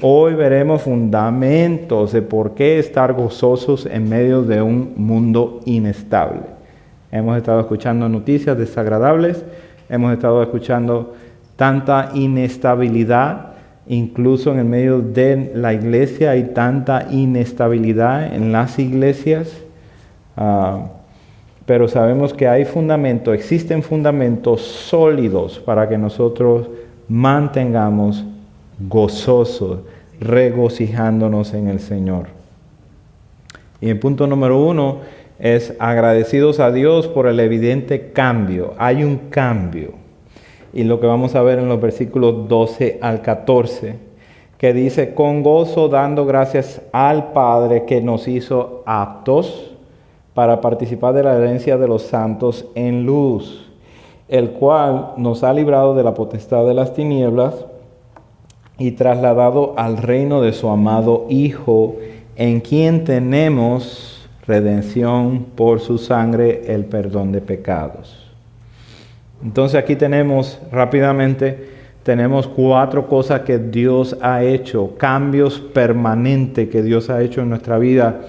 Hoy veremos fundamentos de por qué estar gozosos en medio de un mundo inestable. Hemos estado escuchando noticias desagradables, hemos estado escuchando tanta inestabilidad, incluso en el medio de la iglesia hay tanta inestabilidad en las iglesias, pero sabemos que hay fundamentos, existen fundamentos sólidos para que nosotros mantengamos gozosos, regocijándonos en el Señor. Y el punto número 1 es agradecidos a Dios por el evidente cambio. Hay un cambio. Y lo que vamos a ver en los versículos 12 al 14, que dice, con gozo dando gracias al Padre que nos hizo aptos para participar de la herencia de los santos en luz, el cual nos ha librado de la potestad de las tinieblas y trasladado al reino de su amado Hijo, en quien tenemos redención por su sangre, el perdón de pecados. Entonces aquí tenemos tenemos 4 cosas que Dios ha hecho, cambios permanentes que Dios ha hecho en nuestra vida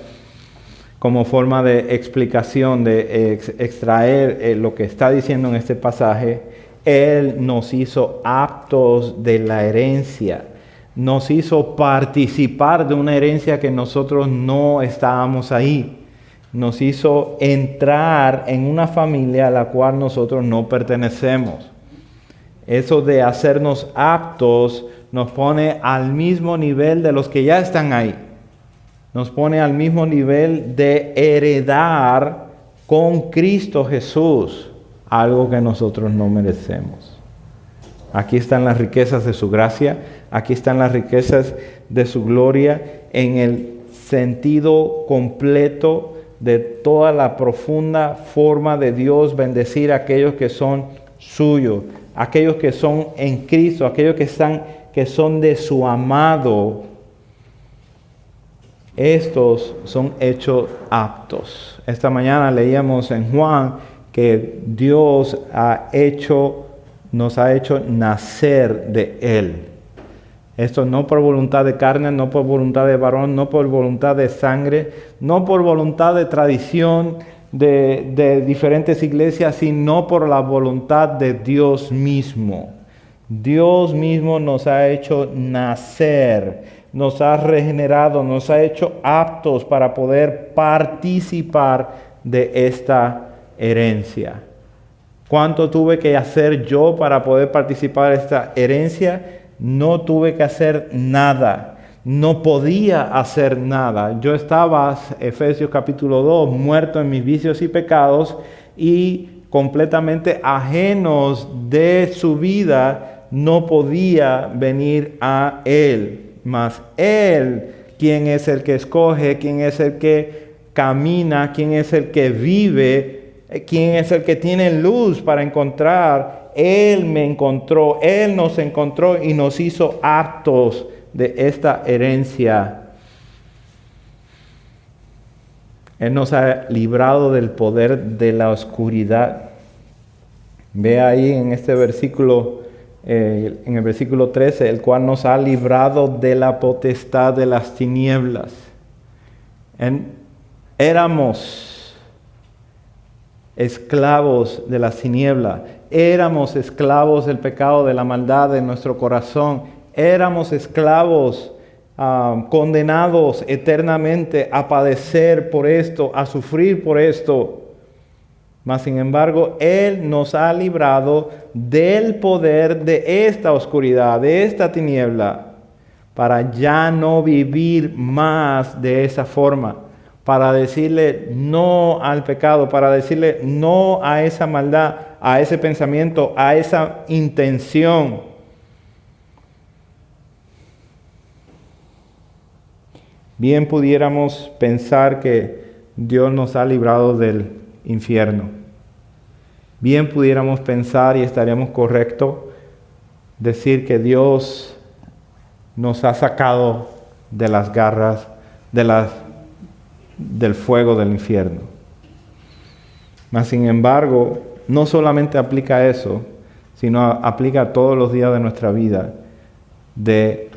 como forma de explicación, de extraer lo que está diciendo en este pasaje. Él nos hizo aptos de la herencia, nos hizo participar de una herencia que nosotros no estábamos ahí. Nos hizo entrar en una familia a la cual nosotros no pertenecemos. Eso de hacernos aptos nos pone al mismo nivel de los que ya están ahí. Nos pone al mismo nivel de heredar con Cristo Jesús algo que nosotros no merecemos. Aquí están las riquezas de su gracia, aquí están las riquezas de su gloria en el sentido completo de toda la profunda forma de Dios bendecir a aquellos que son suyos, aquellos que son en Cristo, aquellos que son de su amado. Estos son hechos aptos. Esta mañana leíamos en Juan que Dios nos ha hecho nacer de Él. Esto no por voluntad de carne, no por voluntad de varón, no por voluntad de sangre, no por voluntad de tradición de diferentes iglesias, sino por la voluntad de Dios mismo. Dios mismo nos ha hecho nacer, nos ha regenerado, nos ha hecho aptos para poder participar de esta herencia. ¿Cuánto tuve que hacer yo para poder participar de esta herencia? No tuve que hacer nada, no podía hacer nada. Yo estaba, Efesios capítulo 2, muerto en mis vicios y pecados y completamente ajenos de su vida, no podía venir a Él. Mas Él, quien es el que escoge, quien es el que camina, quien es el que vive, quien es el que tiene luz para encontrar, Él me encontró, Él nos encontró y nos hizo aptos de esta herencia. Él nos ha librado del poder de la oscuridad. Ve ahí en este versículo, en el versículo 13, el cual nos ha librado de la potestad de las tinieblas. Éramos esclavos de las tinieblas, éramos esclavos del pecado, de la maldad de nuestro corazón, éramos esclavos condenados eternamente a padecer por esto, a sufrir por esto. Mas sin embargo, Él nos ha librado del poder de esta oscuridad, de esta tiniebla, para ya no vivir más de esa forma, para decirle no al pecado, para decirle no a esa maldad, a ese pensamiento, a esa intención. Bien pudiéramos pensar que Dios nos ha librado del infierno. Bien pudiéramos pensar y estaríamos correctos decir que Dios nos ha sacado de las garras del fuego del infierno. Mas sin embargo, no solamente aplica eso, sino aplica todos los días de nuestra vida, de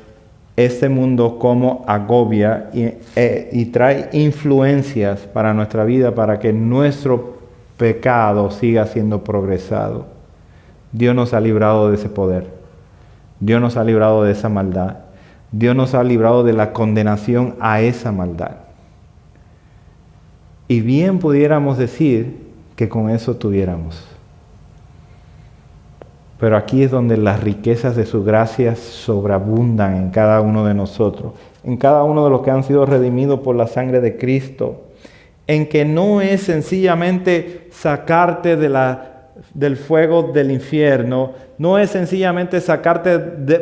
este mundo como agobia y trae influencias para nuestra vida para que nuestro pecado siga siendo progresado. Dios nos ha librado de ese poder. Dios nos ha librado de esa maldad. Dios nos ha librado de la condenación a esa maldad. Y bien pudiéramos decir que con eso tuviéramos. Pero aquí es donde las riquezas de su gracia sobreabundan en cada uno de nosotros, en cada uno de los que han sido redimidos por la sangre de Cristo, en que no es sencillamente sacarte del fuego del infierno, no es sencillamente sacarte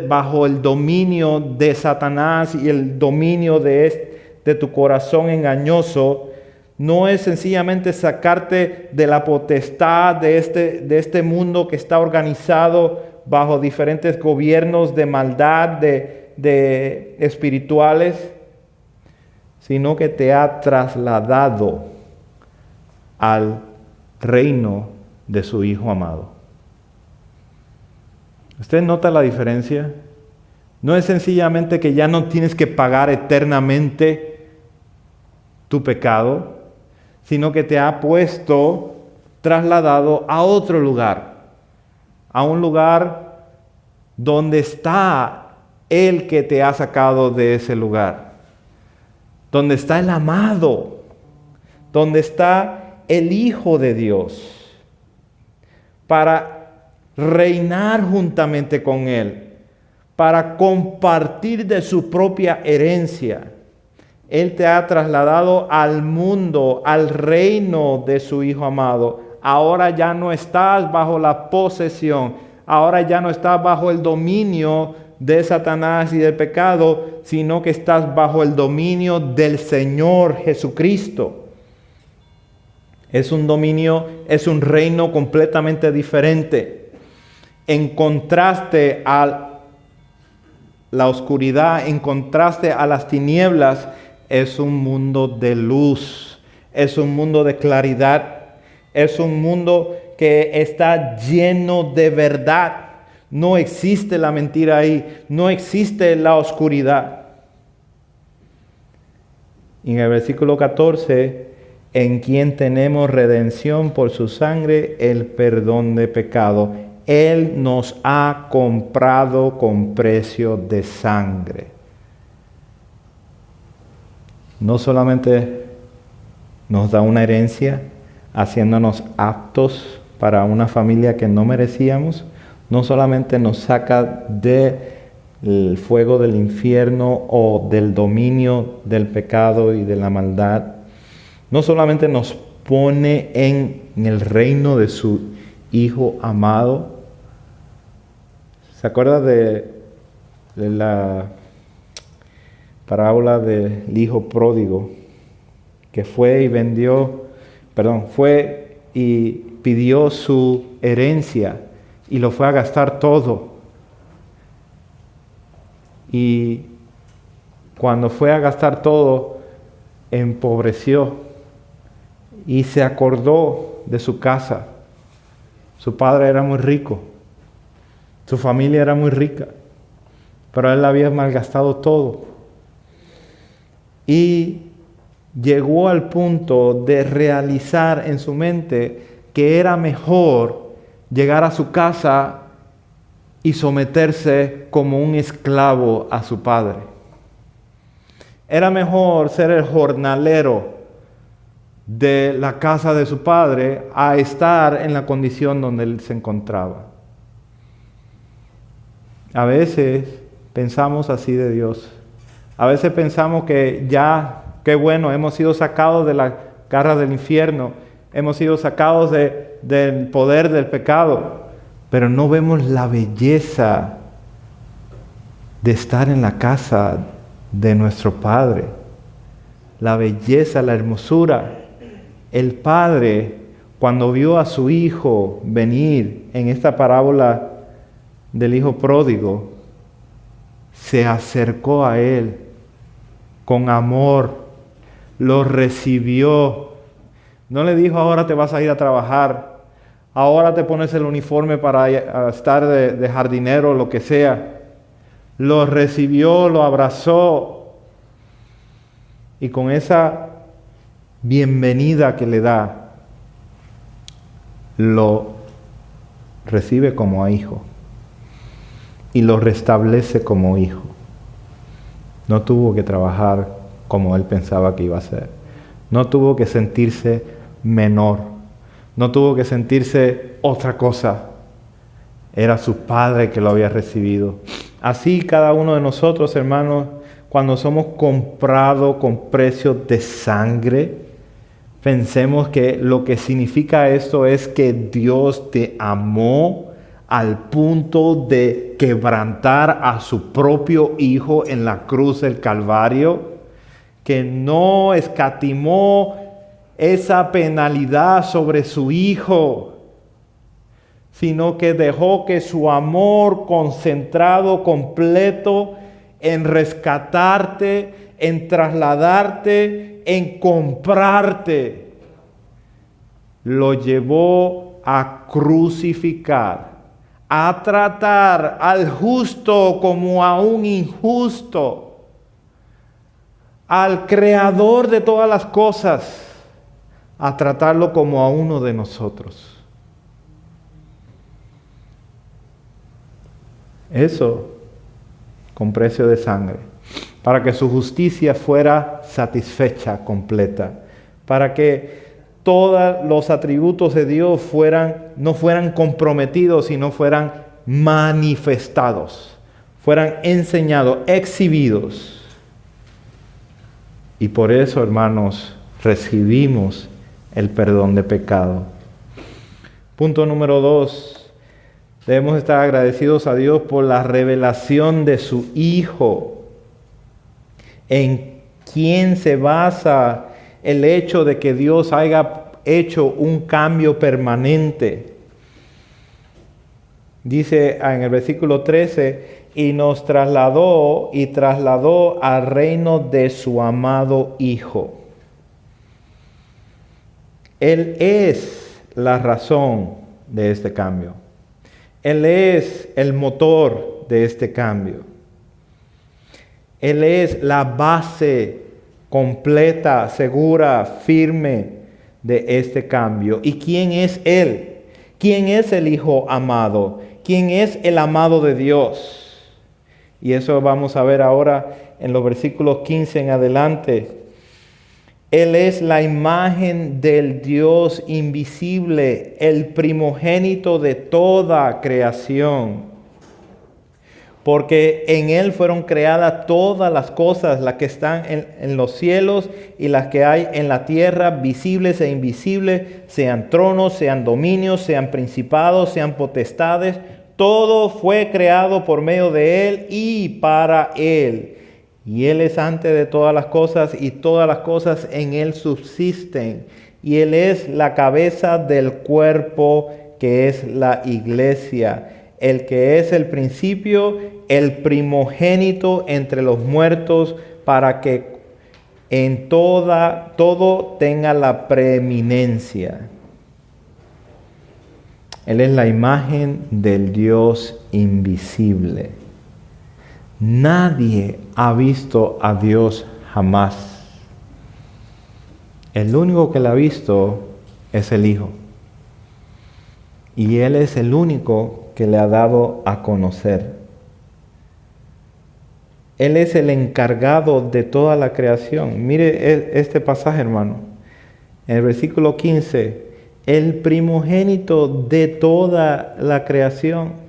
bajo el dominio de Satanás y el dominio de tu corazón engañoso. No es sencillamente sacarte de la potestad de este mundo que está organizado bajo diferentes gobiernos de maldad, de espirituales, sino que te ha trasladado al reino de su Hijo amado. ¿Usted nota la diferencia? No es sencillamente que ya no tienes que pagar eternamente tu pecado, sino que te ha trasladado a otro lugar, a un lugar donde está el que te ha sacado de ese lugar, donde está el amado, donde está el Hijo de Dios, para reinar juntamente con Él, para compartir de su propia herencia. Él te ha trasladado al mundo, al reino de su Hijo amado. Ahora ya no estás bajo la posesión. Ahora ya no estás bajo el dominio de Satanás y del pecado, sino que estás bajo el dominio del Señor Jesucristo. Es un dominio, es un reino completamente diferente. En contraste a la oscuridad, en contraste a las tinieblas, es un mundo de luz, es un mundo de claridad, es un mundo que está lleno de verdad. No existe la mentira ahí, no existe la oscuridad. Y en el versículo 14, en quien tenemos redención por su sangre, el perdón de pecado. Él nos ha comprado con precio de sangre. No solamente nos da una herencia, haciéndonos aptos para una familia que no merecíamos, no solamente nos saca del fuego del infierno o del dominio del pecado y de la maldad, no solamente nos pone en el reino de su Hijo amado. ¿Se acuerda de la parábola del hijo pródigo, que fue y pidió su herencia y lo fue a gastar todo? Y cuando fue a gastar todo, empobreció y se acordó de su casa. Su padre era muy rico, su familia era muy rica, pero él había malgastado todo. Y llegó al punto de realizar en su mente que era mejor llegar a su casa y someterse como un esclavo a su padre. Era mejor ser el jornalero de la casa de su padre a estar en la condición donde él se encontraba. A veces pensamos así de Dios. A veces pensamos que ya, qué bueno, hemos sido sacados de la garra del infierno, hemos sido sacados del poder del pecado, pero no vemos la belleza de estar en la casa de nuestro Padre, la belleza, la hermosura. El Padre, cuando vio a su Hijo venir en esta parábola del Hijo pródigo, se acercó a Él con amor, lo recibió. No le dijo, ahora te vas a ir a trabajar, ahora te pones el uniforme para estar de jardinero o lo que sea. lo recibió, lo abrazó. Y con esa bienvenida que le da, lo recibe como a hijo y lo restablece como hijo. No tuvo que trabajar como él pensaba que iba a ser. No tuvo que sentirse menor. No tuvo que sentirse otra cosa. Era su padre que lo había recibido. Así cada uno de nosotros, hermanos, cuando somos comprados con precio de sangre, pensemos que lo que significa esto es que Dios te amó al punto de quebrantar a su propio Hijo en la cruz del Calvario, que no escatimó esa penalidad sobre su Hijo, sino que dejó que su amor concentrado, completo, en rescatarte, en trasladarte, en comprarte, lo llevó a crucificar, a tratar al justo como a un injusto, al creador de todas las cosas, a tratarlo como a uno de nosotros. Eso con precio de sangre, para que su justicia fuera satisfecha, completa, para que todos los atributos de Dios no fueran comprometidos, sino fueran manifestados, fueran enseñados, exhibidos. Y por eso, hermanos, recibimos el perdón de pecado. Punto número 2. Debemos estar agradecidos a Dios por la revelación de su Hijo, en quien se basa el hecho de que Dios haya hecho un cambio permanente. Dice en el versículo 13, y nos trasladó al reino de su amado Hijo. Él es la razón de este cambio. Él es el motor de este cambio. Él es la base completa, segura, firme de este cambio. ¿Y quién es Él? ¿Quién es el Hijo amado? ¿Quién es el amado de Dios? Y eso vamos a ver ahora en los versículos 15 en adelante. Él es la imagen del Dios invisible, el primogénito de toda creación. Porque en Él fueron creadas todas las cosas, las que están en los cielos y las que hay en la tierra, visibles e invisibles, sean tronos, sean dominios, sean principados, sean potestades. Todo fue creado por medio de Él y para Él. Y Él es antes de todas las cosas y todas las cosas en Él subsisten. Y Él es la cabeza del cuerpo que es la iglesia. El que es el principio, el primogénito entre los muertos, para que en todo tenga la preeminencia. Él es la imagen del Dios invisible. Nadie ha visto a Dios jamás. El único que la ha visto es el Hijo. Y Él es el único que le ha dado a conocer. Él es el encargado de toda la creación. Mire este pasaje, hermano. En el versículo 15, el primogénito de toda la creación.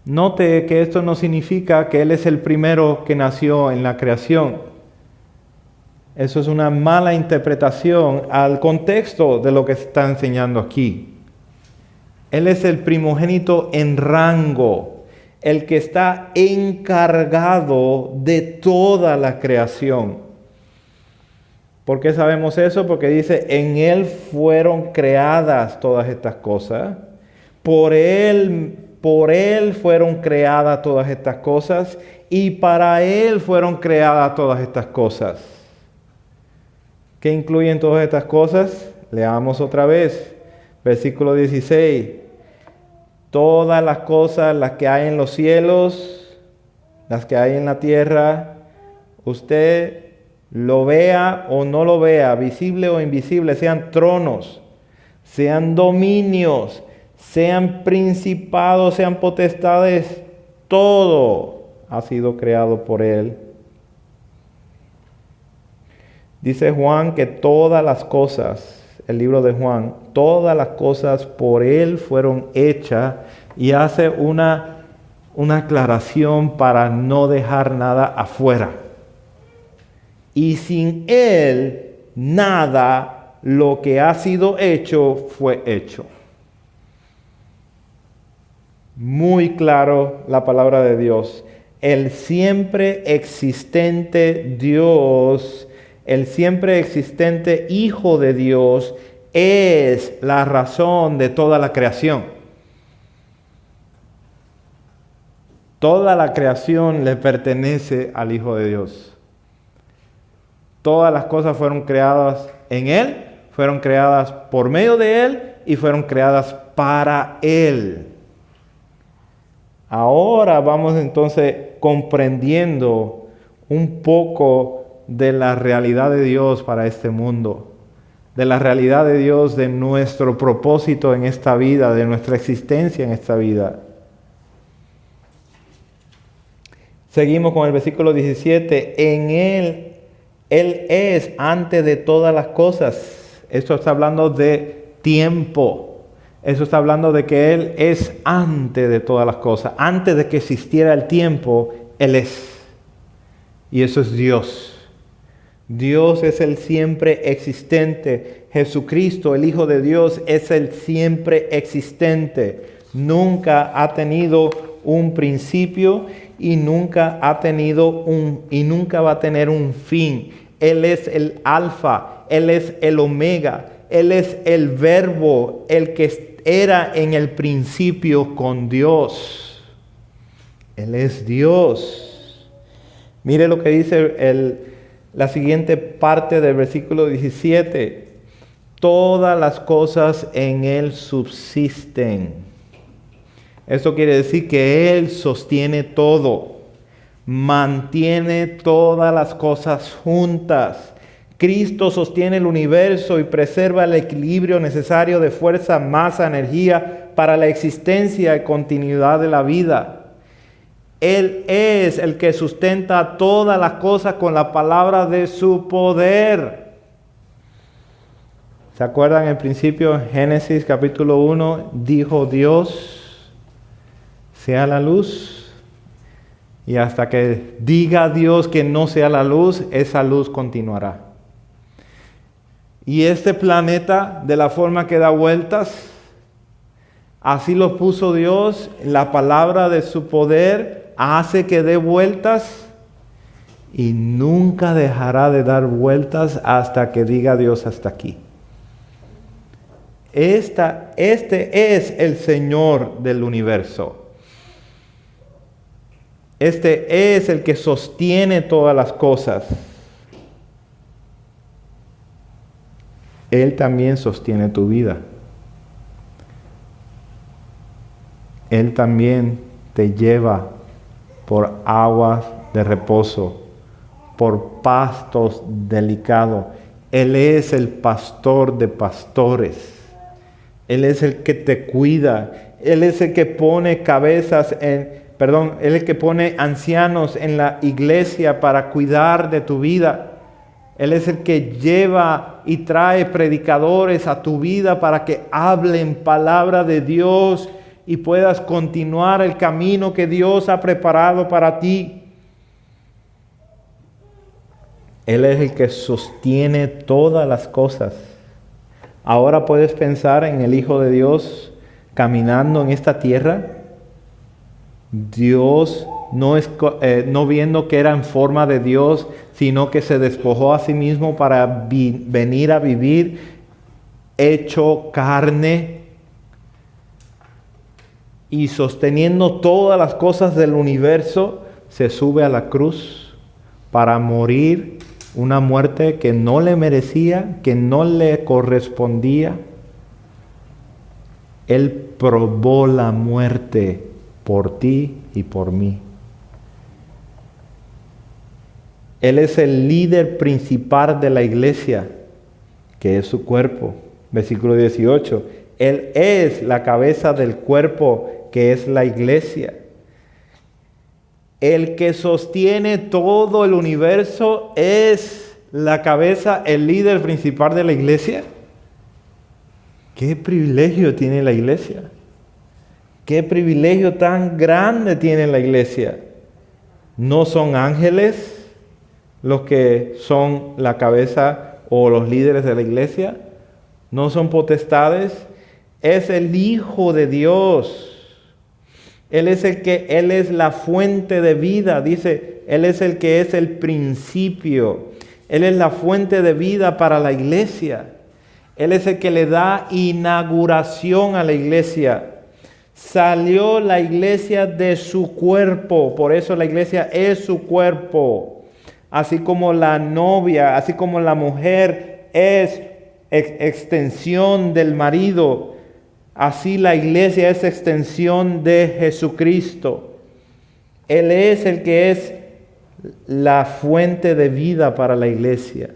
Note que esto no significa que Él es el primero que nació en la creación. Eso es una mala interpretación al contexto de lo que se está enseñando aquí. Él es el primogénito en rango, el que está encargado de toda la creación. ¿Por qué sabemos eso? Porque dice, en Él fueron creadas todas estas cosas. Por Él fueron creadas todas estas cosas y para Él fueron creadas todas estas cosas. ¿Qué incluyen todas estas cosas? Leamos otra vez. Versículo 16. Todas las cosas, las que hay en los cielos las que hay en la tierra, usted lo vea o no lo vea, visible o invisible, sean tronos, sean dominios, sean principados, sean potestades, todo ha sido creado por Él. Dice Juan que todas las cosas, el libro de Juan, todas las cosas por Él fueron hechas, y hace una aclaración para no dejar nada afuera. Y sin Él, nada lo que ha sido hecho fue hecho. Muy claro la palabra de Dios. El siempre existente Dios, el siempre existente Hijo de Dios, es la razón de toda la creación. Toda la creación le pertenece al Hijo de Dios. Todas las cosas fueron creadas en Él, fueron creadas por medio de Él y fueron creadas para Él. Ahora vamos entonces comprendiendo un poco de la realidad de Dios para este mundo, de la realidad de Dios, de nuestro propósito en esta vida, de nuestra existencia en esta vida. Seguimos con el versículo 17. En Él es antes de todas las cosas. Esto está hablando de tiempo. Eso está hablando de que Él es antes de todas las cosas. Antes de que existiera el tiempo, Él es. Y eso es Dios. Dios es el siempre existente. Jesucristo, el Hijo de Dios, es el siempre existente. Nunca ha tenido un principio y nunca va a tener un fin. Él es el alfa, Él es el omega, Él es el verbo, el que era en el principio con Dios. Él es Dios. Mire lo que dice la siguiente parte del versículo 17. Todas las cosas en Él subsisten. Eso quiere decir que Él sostiene todo, mantiene todas las cosas juntas. Cristo sostiene el universo y preserva el equilibrio necesario de fuerza, masa, energía para la existencia y continuidad de la vida. Él es el que sustenta todas las cosas con la palabra de su poder. ¿Se acuerdan el principio en Génesis capítulo 1? Dijo Dios: sea la luz, y hasta que diga Dios que no sea la luz, esa luz continuará. Y este planeta, de la forma que da vueltas, así lo puso Dios. La palabra de su poder hace que dé vueltas y nunca dejará de dar vueltas hasta que diga Dios hasta aquí. Este es el Señor del universo. Este es el que sostiene todas las cosas. Él también sostiene tu vida. Él también te lleva por aguas de reposo, por pastos delicados. Él es el pastor de pastores. Él es el que te cuida. Él es el que pone Él es el que pone ancianos en la iglesia para cuidar de tu vida. Él es el que lleva y trae predicadores a tu vida para que hablen palabra de Dios y puedas continuar el camino que Dios ha preparado para ti. Él es el que sostiene todas las cosas. Ahora puedes pensar en el Hijo de Dios caminando en esta tierra. Dios no viendo que era en forma de Dios, sino que se despojó a sí mismo para venir a vivir hecho carne y sosteniendo todas las cosas del universo, se sube a la cruz para morir una muerte que no le merecía, que no le correspondía. Él probó la muerte por ti y por mí. Él es el líder principal de la iglesia, que es su cuerpo. Versículo 18. Él es la cabeza del cuerpo, que es la iglesia. El que sostiene todo el universo es la cabeza, el líder principal de la iglesia. ¿Qué privilegio tiene la iglesia? ¿Qué privilegio tan grande tiene la iglesia? No son ángeles los que son la cabeza o los líderes de la iglesia. No son potestades. Es el Hijo de Dios. Él es la fuente de vida. Dice, Él es el que es el principio. Él es la fuente de vida para la iglesia. Él es el que le da inauguración a la iglesia. Salió la iglesia de su cuerpo. Por eso la iglesia es su cuerpo. Así como la novia, así como la mujer es extensión del marido, así la iglesia es extensión de Jesucristo. Él es el que es la fuente de vida para la iglesia.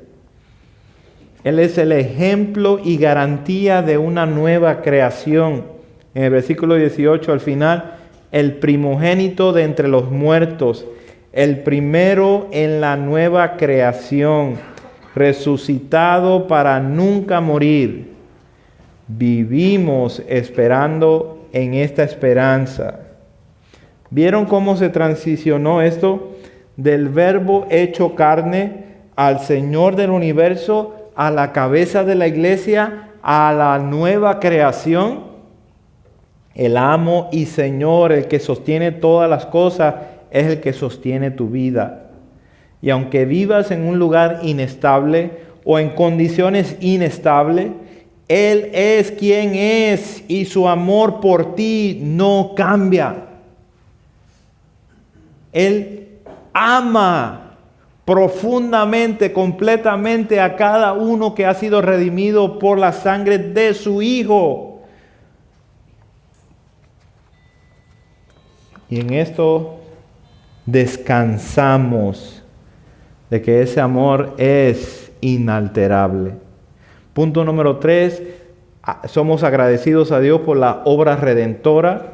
Él es el ejemplo y garantía de una nueva creación. En el versículo 18 al final, el primogénito de entre los muertos, el primero en la nueva creación, resucitado para nunca morir. Vivimos esperando en esta esperanza. ¿Vieron cómo se transicionó esto del verbo hecho carne al Señor del universo, a la cabeza de la iglesia, a la nueva creación? El amo y Señor, el que sostiene todas las cosas, es el que sostiene tu vida. Y aunque vivas en un lugar inestable o en condiciones inestables, Él es quien es y su amor por ti no cambia. Él ama profundamente, completamente a cada uno que ha sido redimido por la sangre de su Hijo. Y en esto descansamos de que ese amor es inalterable. Punto número 3, somos agradecidos a Dios por la obra redentora.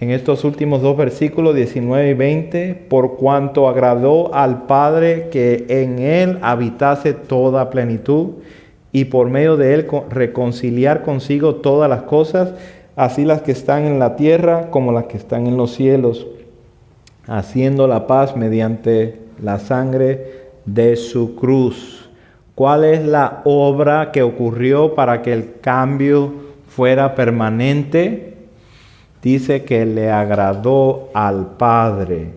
En estos últimos 2 versículos, 19 y 20, por cuanto agradó al Padre que en Él habitase toda plenitud, y por medio de Él reconciliar consigo todas las cosas, así las que están en la tierra como las que están en los cielos, haciendo la paz mediante la sangre de su cruz. ¿Cuál es la obra que ocurrió para que el cambio fuera permanente? Dice que le agradó al Padre.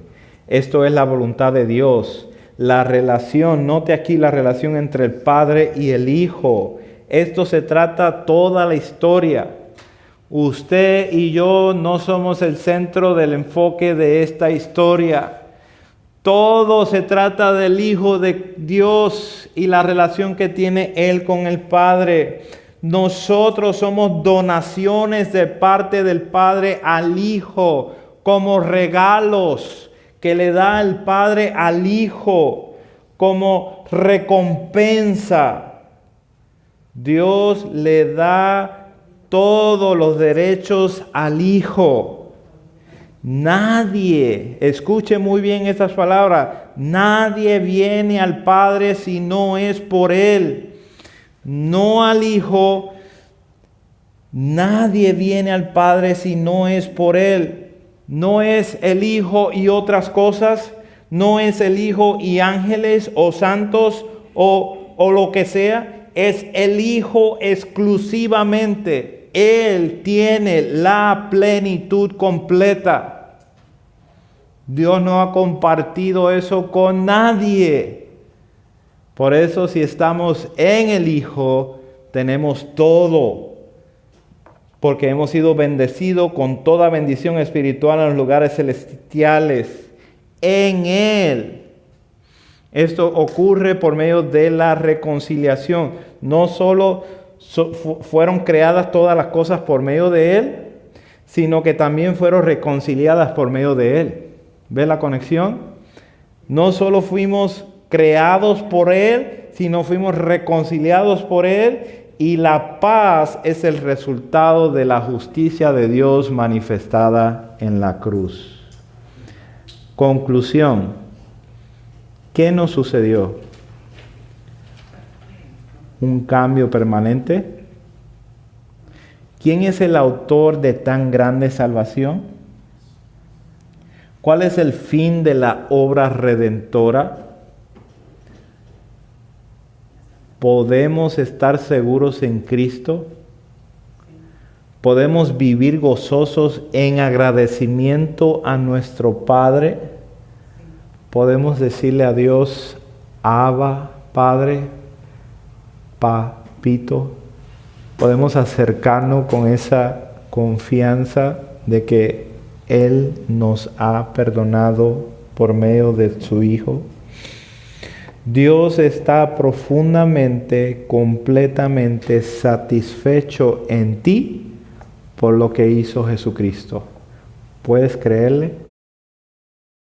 Esto es la voluntad de Dios. La relación, note aquí la relación entre el Padre y el Hijo. Esto se trata toda la historia. Usted y yo no somos el centro del enfoque de esta historia. Todo se trata del Hijo de Dios y la relación que tiene Él con el Padre. Nosotros somos donaciones de parte del Padre al Hijo, como regalos que le da el Padre al Hijo, como recompensa. Dios le da todos los derechos al Hijo. Nadie, escuche muy bien estas palabras, nadie viene al Padre si no es por Él. No al Hijo, nadie viene al Padre si no es por Él. No es el Hijo y otras cosas, no es el Hijo y ángeles o santos o lo que sea, es el Hijo exclusivamente. Él tiene la plenitud completa. Dios no ha compartido eso con nadie. Por eso, si estamos en el Hijo, tenemos todo. Porque hemos sido bendecidos con toda bendición espiritual en los lugares celestiales. En Él. Esto ocurre por medio de la reconciliación. No solo fueron creadas todas las cosas por medio de Él, sino que también fueron reconciliadas por medio de Él. ¿Ve la conexión? No solo fuimos creados por Él, sino fuimos reconciliados por Él, y la paz es el resultado de la justicia de Dios manifestada en la cruz. Conclusión. ¿Qué nos sucedió? ¿Un cambio permanente? ¿Quién es el autor de tan grande salvación? ¿Cuál es el fin de la obra redentora? ¿Podemos estar seguros en Cristo? ¿Podemos vivir gozosos en agradecimiento a nuestro Padre? ¿Podemos decirle a Dios, Abba, Padre, Papito? ¿Podemos acercarnos con esa confianza de que Él nos ha perdonado por medio de su Hijo? Dios está profundamente, completamente satisfecho en ti por lo que hizo Jesucristo. ¿Puedes creerle?